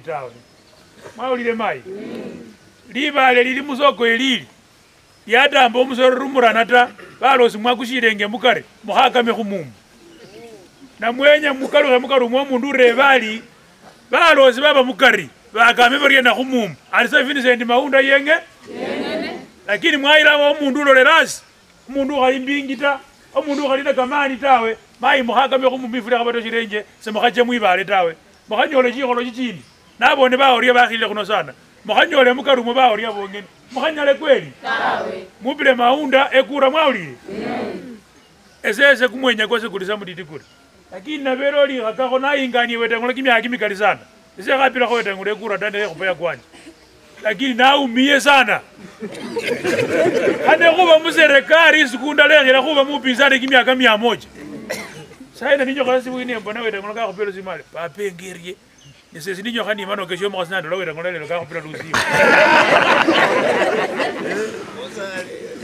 tawe maulile mai libale lili musoko elili lyatamba omusoro rumurana ta balosi mwakushilenge mukare muhakame khumumu namwenya mukaluhe mukaru mwomundu urebali balosi baba mukari bakame barienda khumumu alisa Vincent Maunda yenge lakini mwaira wa omundu ulolerasi omundu ukhalimbingi ta omundu ukhalina kamani tawe mai muhakame khumumu ifule khabato shirenje semukhache mwibale tawe mukhanyole chikholo chichindi nabone baoria bakhile khuno sana mukhanyole mukarumo baoria bongene mukhanyale kweli tawe mupile Maunda ekura mwaulile esese kumwenya kwase kulisa muditi kule lakini nabero li kakako naingani wetangola kimya kimikali sana ise kapira ko wetangola ekura dande khupaya kwanje lakini naumie sana hade kuba muserekari sikunda lehera kuba mupinzani kimyaka 100 saina ninyo kasi bwini mbona wetangola ka khupelo simale papengerie nisese ninyo khani mano kesho mo kasina dola wetangola lelo ka khupelo lusimu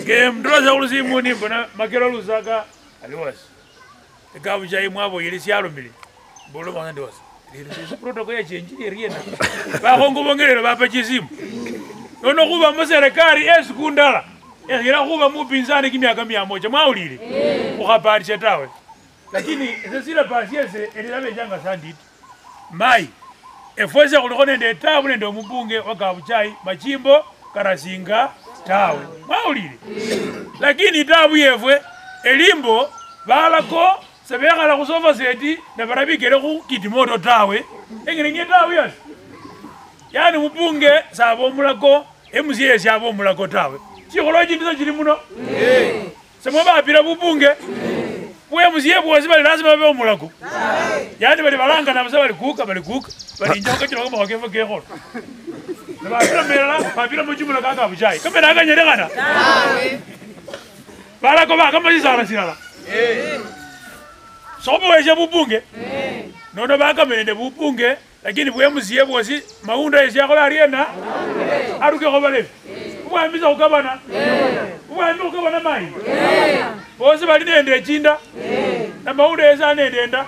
game droza lusimu ni mbona makero lusaka aliwasi ekabu jai mwabo yelisi alumili bolo bangande wasa lelo protocol ya change riena ba kongo bongerero ba pachisimu nono kuba muserekari esikundala ehira kuba mupinzani kimyaka 100 mwaulile ukhapatisha tawe lakini sesila pasiese elilabe janga sanditi mai efose kuliko nende tabu nende omupunge wakabuchai machimbo karasinga tawe mwaulile lakini tabu yefwe elimbo balako sebekhala kusova seti nabarabikele ku kitimoto tawe engene tawe yasi yani mupunge sabo mulako MCA sabo mulako tawe chikholoji ndizo chili muno semwe bapira bupunge bwe MCA bwosi bali lazima babe mulako yani bali balanga na bali kuka bali njoka chilo kama wakefo kekholo nabapira mera bapira mujumula kaka bujai kamera akanyere kana tawe balako bakama sisala silala sobo weje bupunge nono bakamende bupunge lakini bwe MCA bwosi Maunda yeshakola ariena aruke khobale ubwamiza ukabana ubwami ukabana mai bose bali nende chinda na Maunda yesa nendenda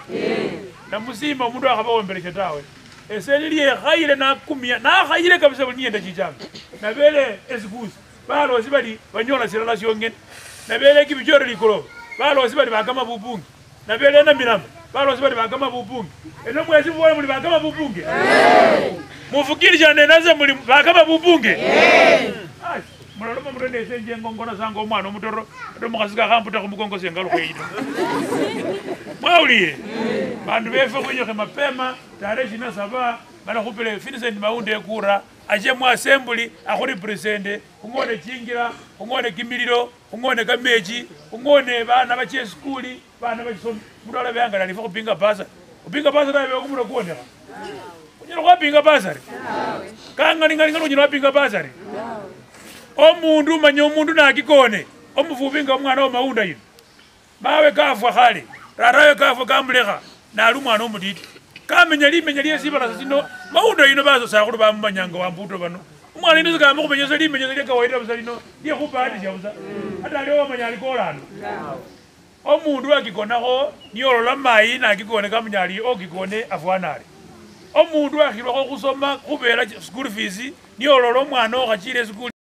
na musima mundu akhabawombeleke tawe eseliliye khayile na kumia na khayile kabisa bali nenda chichanga na bele esikusi balosi bali banyola silala syongene na bele kibijoro likolo balosi bali bakama bupunge na bele na miramba balosi bali bakama bupunge eno mwezi bwole muli bakama bupunge mufukiri jane naze muli bakama bupunge mulalo murende senje ngongona sango mwana omutoro ndo mukasika kamputa kumugongo sengalo kweyido mwaulile bandu befe kunyoke mapema tarehe 27 bana kupele Vincent Maunda ekura aje mu assembly akhuri presente ungone chingira ungone kimiliro ungone kameji ungone bana bache school bana bachisomo mudala byangala lifa kupinga basa nabe okumura kuoneka unyira kwapinga basa kangani unyira kwapinga basa omundu manyo omundu nakikone omufubinga omwana wa Maunda yino bawe kafwa khale rarayo kafwa kamulekha nalu mwana omuditi kamenya lyesibala sino Maunda yino baso sakhulu bamumanyanga wambuto bano umwana indi sikama khumenyesa limenyesa lyakawaida busa lino lyekhupatisha busa ata aliwo wamanya alikolano omundu akikonakho niyolola mayi nakikone kamenya ali okikone afwanale omundu akhilwakho khusoma khubela school fees niyolola omwana okhachile school